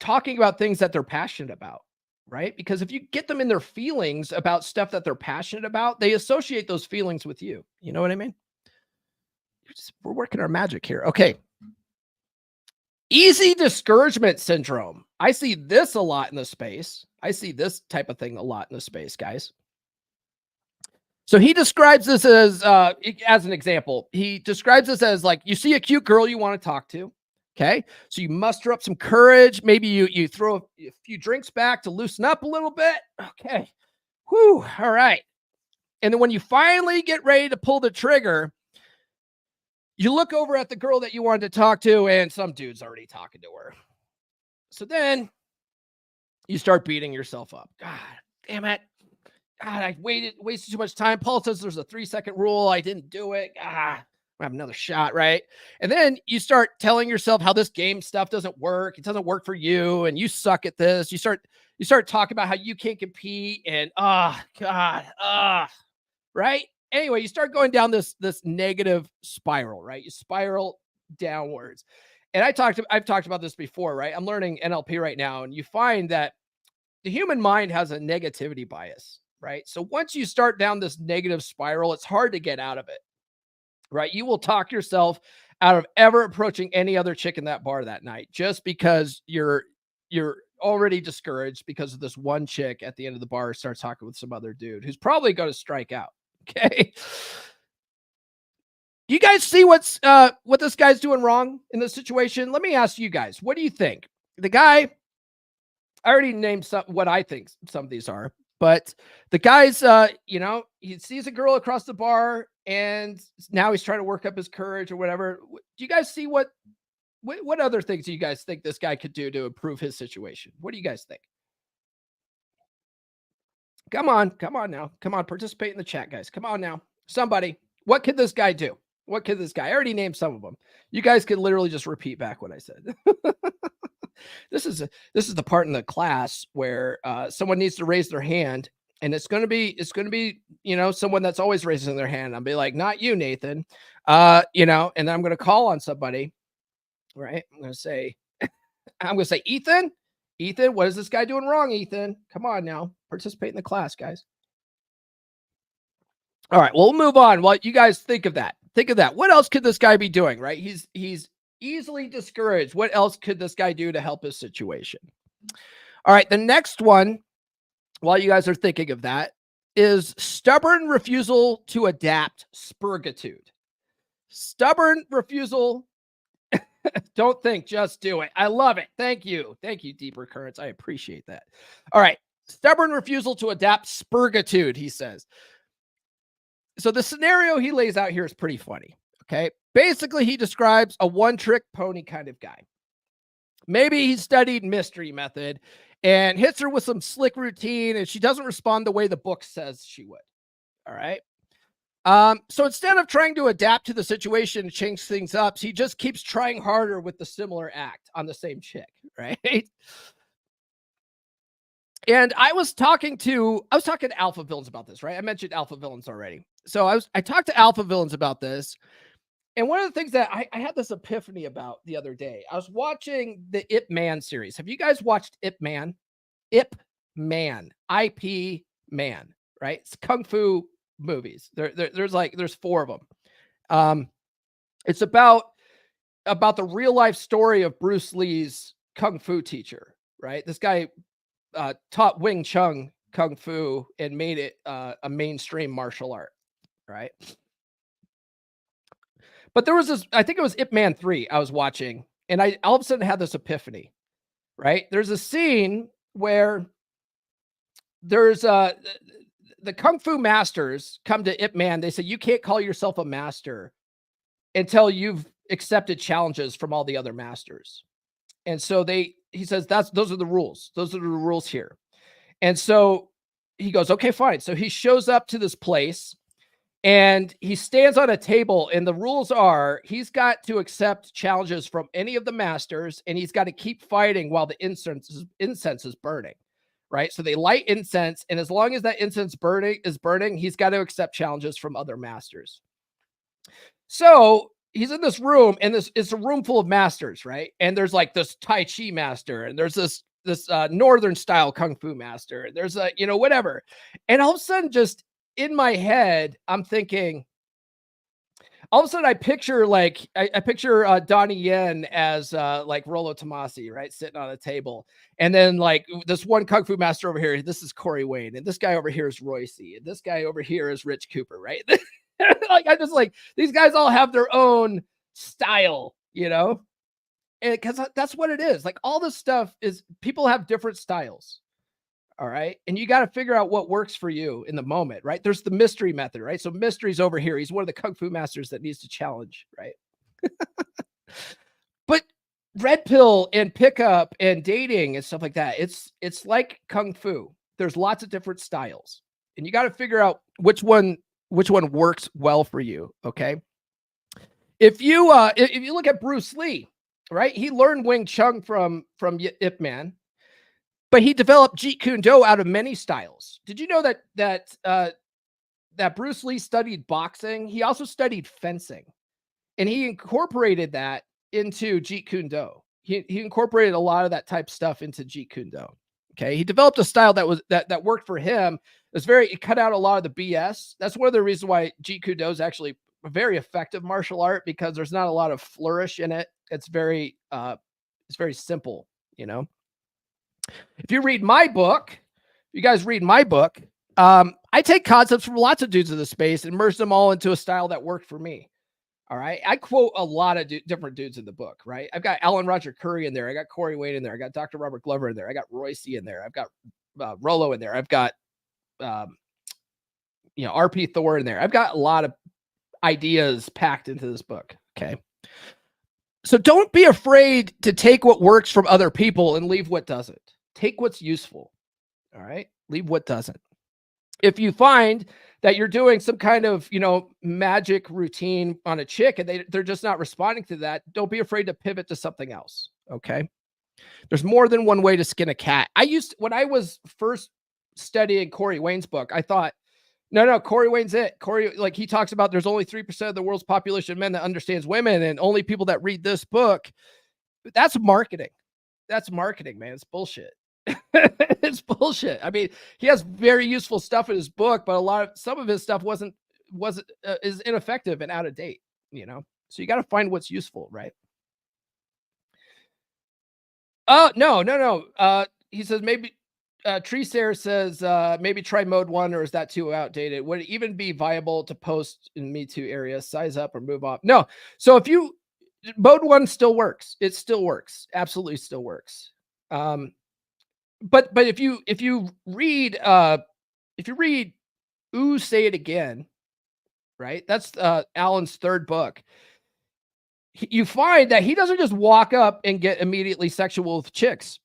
[SPEAKER 1] talking about things that they're passionate about, right? Because if you get them in their feelings about stuff that they're passionate about, they associate those feelings with you. You know what I mean? We're working our magic here. Okay. Easy discouragement syndrome. I see this a lot in the space. I see this type of thing a lot in the space, guys. So he describes this as an example. He describes this as like, you see a cute girl you want to talk to. Okay. So you muster up some courage. Maybe you throw a few drinks back to loosen up a little bit. Okay. Whew. All right. And then when you finally get ready to pull the trigger, you look over at the girl that you wanted to talk to, and some dude's already talking to her. So then you start beating yourself up. God damn it. God, I wasted too much time. Paul says there's a 3-second rule. I didn't do it. I have another shot, right? And then you start telling yourself how this game stuff doesn't work. It doesn't work for you, and you suck at this. You start talking about how you can't compete, and right? Anyway, you start going down this negative spiral, right? You spiral downwards. And I've talked about this before, right? I'm learning NLP right now, and you find that the human mind has a negativity bias, right? So once you start down this negative spiral, it's hard to get out of it, right? You will talk yourself out of ever approaching any other chick in that bar that night, just because you're already discouraged because of this one chick at the end of the bar starts talking with some other dude who's probably going to strike out. Okay. You guys see what this guy's doing wrong in this situation? Let me ask you guys, what do you think? The guy, I already named what I think some of these are, but the guy's, he sees a girl across the bar and now he's trying to work up his courage or whatever. Do you guys see what other things do you guys think this guy could do to improve his situation? What do you guys think? Come on now. Come on, participate in the chat, guys. Come on now. Somebody, what could this guy do? What could this guy? I already named some of them. You guys could literally just repeat back what I said. This is the part in the class where someone needs to raise their hand, and it's going to be someone that's always raising their hand. I'll be like, not you, Nathan. And then I'm going to call on somebody, right? I'm going to say, Ethan, what is this guy doing wrong, Ethan? Come on now, participate in the class, guys. All right, well, we'll move on. Well, you guys think of that. What else could this guy be doing, right? He's easily discouraged. What else could this guy do to help his situation? All right, the next one, while you guys are thinking of that, is stubborn refusal to adapt, spurgitude. Stubborn refusal. Don't think, just do it. I love it. Thank you, Deeper Currents. I appreciate that. All right, stubborn refusal to adapt, spurgitude, he says. So the scenario he lays out here is pretty funny. Okay. Basically, he describes a one-trick pony kind of guy. Maybe he studied mystery method and hits her with some slick routine, and she doesn't respond the way the book says she would. All right. So instead of trying to adapt to the situation and change things up, he just keeps trying harder with the similar act on the same chick. Right. And I was talking to alpha villains about this, right? I mentioned alpha villains already. So I talked to alpha villains about this. And one of the things that I had this epiphany about the other day, I was watching the Ip Man series. Have you guys watched Ip Man? Ip Man, IP Man, right? It's kung fu movies. There's 4 of them. It's about the real life story of Bruce Lee's kung fu teacher, right? This guy taught Wing Chun kung fu and made it a mainstream martial art, right? But there was this, I think it was Ip Man 3 I was watching, and I all of a sudden had this epiphany, right? There's a scene where there's the kung fu masters come to Ip Man. They say, you can't call yourself a master until you've accepted challenges from all the other masters. And so he says, those are the rules. Those are the rules here. And so he goes, okay, fine. So he shows up to this place and he stands on a table, and the rules are he's got to accept challenges from any of the masters, and he's got to keep fighting while the incense is burning, right? So they light incense, and as long as that incense is burning, he's got to accept challenges from other masters. So he's in this room, and it's a room full of masters, right? And there's like this Tai Chi master, and there's this northern style kung fu master. There's whatever. And all of a sudden, just in my head, I'm thinking, all of a sudden I picture like I picture Donnie Yen as like Rollo Tomasi, right, sitting on a table, and then like this one kung fu master over here. This is Corey Wayne, and this guy over here is Roissy, and this guy over here is Rich Cooper, right? Like I just like these guys all have their own style, you know, and because that's what it is. Like all this stuff is people have different styles. All right. And you got to figure out what works for you in the moment, right? There's the mystery method, right? So mystery's over here. He's one of the kung fu masters that needs to challenge, right? But red pill and pickup and dating and stuff like that, it's like kung fu. There's lots of different styles. And you got to figure out which one works well for you, okay? If you look at Bruce Lee, right? He learned Wing Chun from Ip Man. But he developed Jeet Kune Do out of many styles. Did you know that Bruce Lee studied boxing? He also studied fencing, and he incorporated that into Jeet Kune Do. He incorporated a lot of that type stuff into Jeet Kune Do. Okay, he developed a style that worked for him. It cut out a lot of the BS. That's one of the reasons why Jeet Kune Do is actually a very effective martial art, because there's not a lot of flourish in it. It's very simple, you know. If you read my book, you guys read my book, I take concepts from lots of dudes in the space and merge them all into a style that worked for me. All right. I quote a lot of different dudes in the book, right? I've got Alan Roger Curry in there. I got Corey Wayne in there. I got Dr. Robert Glover in there. I got Roissy in there. I've got Rollo in there. I've got, RP Thor in there. I've got a lot of ideas packed into this book. Okay. So don't be afraid to take what works from other people and leave what doesn't. Take what's useful. All right. Leave what doesn't. If you find that you're doing some kind of, magic routine on a chick and they're just not responding to that, don't be afraid to pivot to something else. Okay. There's more than one way to skin a cat. When I was first studying Corey Wayne's book, I thought, no, Corey Wayne's it. Corey, like he talks about there's only 3% of the world's population of men that understands women, and only people that read this book. That's marketing. That's marketing, man. It's bullshit. It's bullshit. I mean, he has very useful stuff in his book, but some of his stuff is ineffective and out of date, So you got to find what's useful, right? Oh, no. He says maybe Tree Sarah says maybe try mode 1, or is that too outdated? Would it even be viable to post in Me Too areas, size up or move off? No. So mode 1 still works. It still works. Absolutely still works. But if you read Ooh, Say It Again, right? That's Alan's third book. You find that he doesn't just walk up and get immediately sexual with chicks.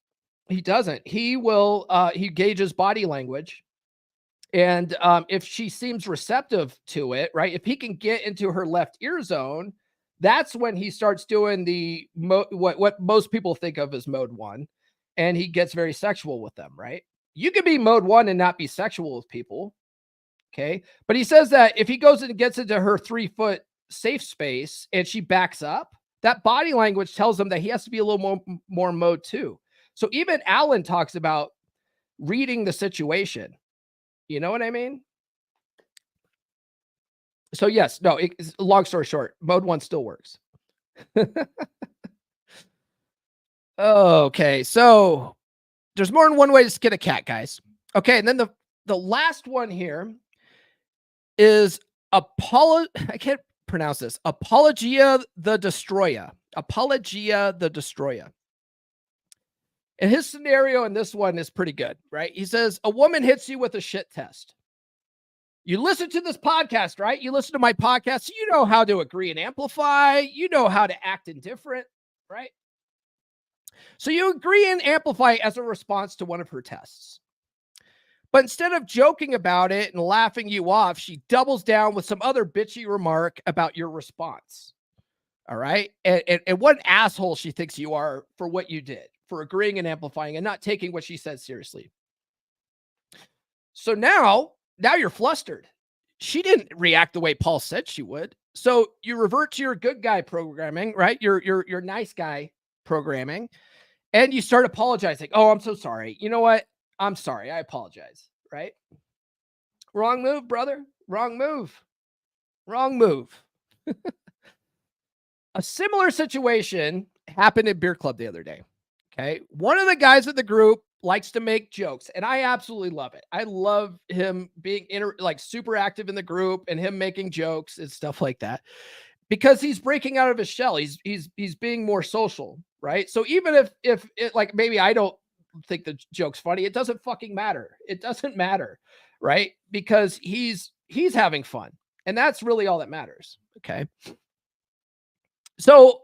[SPEAKER 1] He doesn't. He will, he gauges body language. And if she seems receptive to it, right? If he can get into her left ear zone, that's when he starts doing the what most people think of as mode 1. And he gets very sexual with them, right? You could be mode 1 and not be sexual with people. Okay. But he says that if he goes and gets into her 3-foot safe space and she backs up, that body language tells him that he has to be a little more mode 2. So even Alan talks about reading the situation. You know what I mean? So yes, no, long story short, mode 1 still works. Okay, so there's more than one way to skin a cat, guys. Okay, and then the last one here is I can't pronounce this. Apologia the Destroyer. Apologia the Destroyer. And his scenario in this one is pretty good, right? He says, a woman hits you with a shit test. You listen to this podcast, right? You listen to my podcast. So you know how to agree and amplify. You know how to act indifferent, right? So you agree and amplify as a response to one of her tests. But instead of joking about it and laughing you off, she doubles down with some other bitchy remark about your response. All right. And what an asshole she thinks you are for what you did, for agreeing and amplifying and not taking what she said seriously. So now you're flustered. She didn't react the way Paul said she would. So you revert to your good guy programming, right? Your nice guy programming. And you start apologizing. Oh, I'm so sorry. You know what? I'm sorry. I apologize. Right? Wrong move, brother. Wrong move. Wrong move. A similar situation happened in beer club the other day. Okay. One of the guys in the group likes to make jokes, and I absolutely love it. I love him being like super active in the group and him making jokes and stuff like that because he's breaking out of his shell. He's being more social, right? So even if it, like, maybe I don't think the joke's funny, it doesn't fucking matter. It doesn't matter, right? Because he's having fun, and that's really all that matters. Okay. So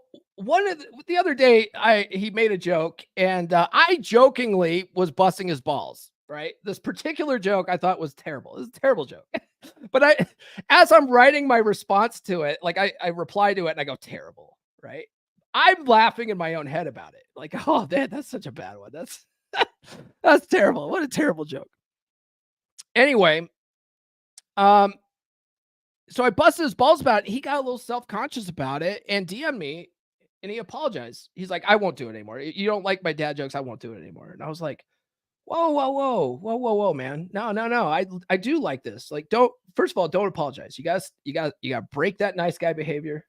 [SPEAKER 1] the other day, he made a joke, and I jokingly was busting his balls. Right, this particular joke I thought was terrible. It's a terrible joke, but as I'm writing my response to it, like I reply to it and I go terrible. Right, I'm laughing in my own head about it. Like, oh man, that's such a bad one. That's terrible. What a terrible joke. Anyway, so I busted his balls about it. He got a little self-conscious about it and DM'd me, and he apologized. He's like, I won't do it anymore. You don't like my dad jokes, I won't do it anymore. And I was like, whoa, man. No. I do like this. Like, first of all, don't apologize. You gotta break that nice guy behavior.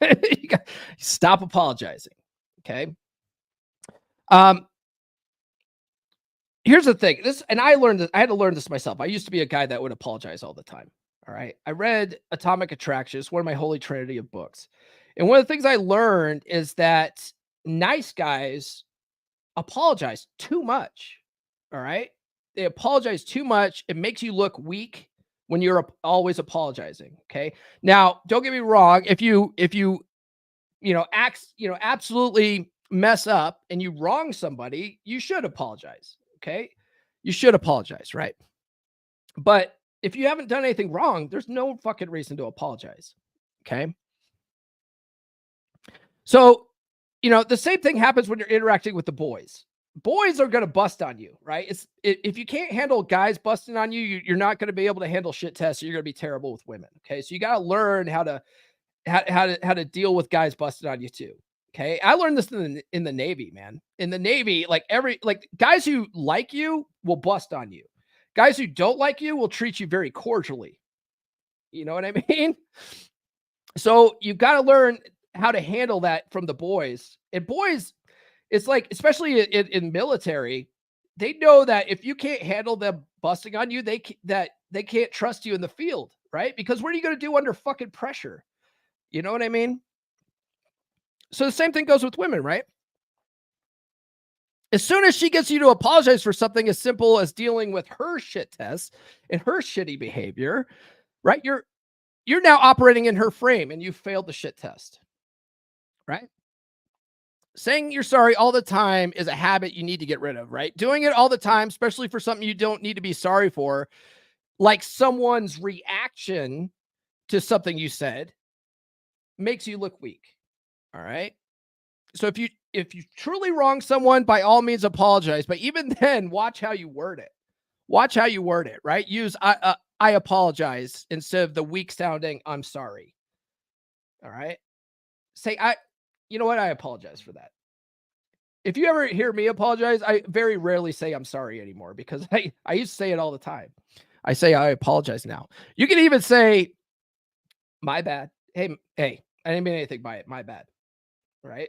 [SPEAKER 1] You got stop apologizing. Okay. Here's the thing. I learned this. I had to learn this myself. I used to be a guy that would apologize all the time. All right. I read Atomic Attraction. It's one of my holy trinity of books. And one of the things I learned is that nice guys apologize too much. All right. They apologize too much. It makes you look weak when you're always apologizing. Okay. Now, don't get me wrong. If you absolutely mess up and you wrong somebody, you should apologize. Okay. You should apologize. Right. But if you haven't done anything wrong, there's no fucking reason to apologize. Okay. So, the same thing happens when you're interacting with the boys. Boys are going to bust on you, right? If you can't handle guys busting on you, you're not going to be able to handle shit tests. You're going to be terrible with women. Okay. So you got to learn how to deal with guys busting on you too. Okay. I learned this in the Navy, man. In the Navy, like guys who like you will bust on you. Guys who don't like you will treat you very cordially. You know what I mean? So you've got to learn how to handle that from the boys. And boys, it's like, especially in military, they know that if you can't handle them busting on you, they can't trust you in the field, right? Because what are you going to do under fucking pressure? You know what I mean? So the same thing goes with women, right? As soon as she gets you to apologize for something as simple as dealing with her shit tests and her shitty behavior, right? You're now operating in her frame and you failed the shit test, right? Saying you're sorry all the time is a habit you need to get rid of, right? Doing it all the time, especially for something you don't need to be sorry for, like someone's reaction to something you said, makes you look weak. All right. So if you truly wrong someone, by all means apologize. But even then, watch how you word it. Watch how you word it, right? Use I apologize instead of the weak sounding I'm sorry. All right. Say you know what? I apologize for that. If you ever hear me apologize, I very rarely say I'm sorry anymore because I used to say it all the time. I say I apologize now. You can even say my bad. Hey, I didn't mean anything by it. My bad. Right?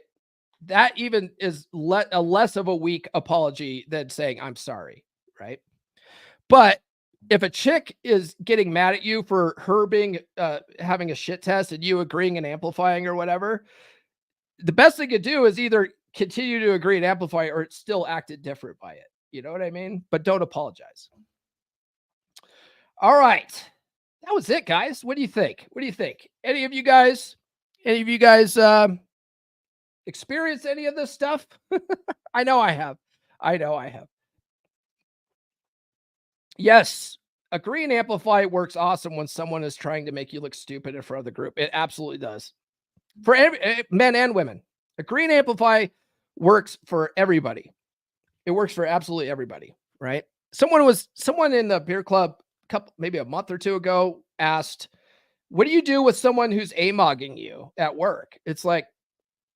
[SPEAKER 1] That even is a less of a weak apology than saying I'm sorry, right? But if a chick is getting mad at you for her being having a shit test and you agreeing and amplifying or whatever, the best thing to do is either continue to agree and amplify or still act different by it. You know what I mean? But don't apologize. All right. That was it, guys. What do you think? Any of you guys experience any of this stuff? I know I have. Yes. Agree and amplify works awesome when someone is trying to make you look stupid in front of the group. It absolutely does. For men and women. Agree and amplify works for everybody. It works for absolutely everybody, right? Someone in the beer club maybe a month or two ago asked, what do you do with someone who's amogging you at work? It's like,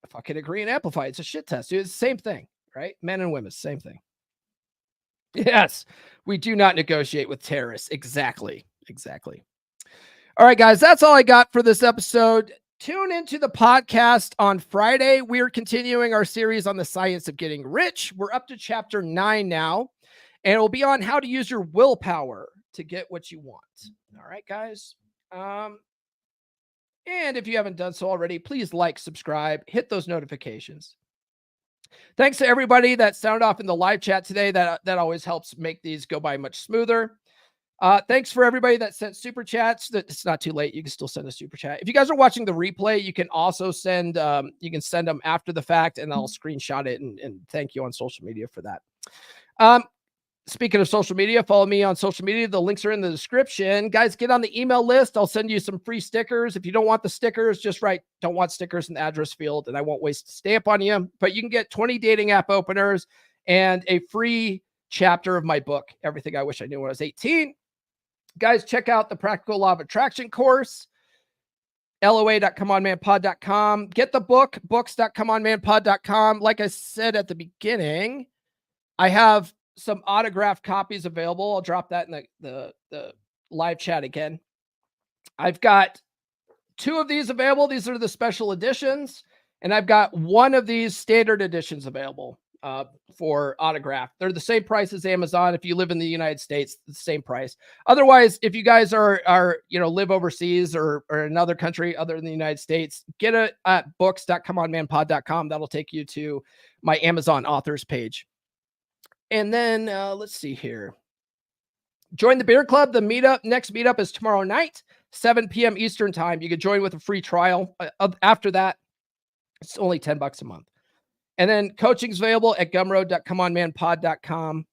[SPEAKER 1] fucking agree and amplify. It's a shit test, dude. It's the same thing, right? Men and women, same thing. Yes, we do not negotiate with terrorists. Exactly. All right, guys, that's all I got for this episode. tune into the podcast on Friday. We're continuing our series on the science of getting rich. We're up to chapter 9 now, and it'll be on how to use your willpower to get what you want. All right, guys. And if you haven't done so already, please like, subscribe, hit those notifications. Thanks to everybody that sounded off in the live chat today. That always helps make these go by much smoother. Thanks for everybody that sent super chats. It's not too late. You can still send a super chat. If you guys are watching the replay, you can also send them after the fact, and I'll screenshot it and thank you on social media for that. Speaking of social media, follow me on social media. The links are in the description. Guys, get on the email list. I'll send you some free stickers. If you don't want the stickers, just write "don't want stickers" in the address field, and I won't waste a stamp on you. But you can get 20 dating app openers and a free chapter of my book, Everything I Wish I Knew When I Was 18. Guys, check out the Practical Law of Attraction course, loa.comeonmanpod.com. Get the book, books.comeonmanpod.com. Like I said at the beginning, I have some autographed copies available. I'll drop that in the live chat again. I've got 2 of these available. These are the special editions. And I've got 1 of these standard editions available for autograph. They're the same price as Amazon. If you live in the United States, the same price. Otherwise, if you guys are live overseas or another country other than the United States, get it at books.comeonmanpod.com. That'll take you to my Amazon authors page. And then let's see here. Join the beer club. The next meetup is tomorrow night, 7 p.m. Eastern time. You can join with a free trial. After that, it's only $10 a month. And then coaching's available at gumroad.comeonmanpod.com.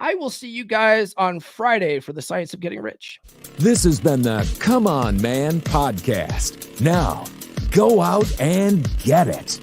[SPEAKER 1] I will see you guys on Friday for the science of getting rich.
[SPEAKER 2] This has been the Come On Man podcast. Now, go out and get it.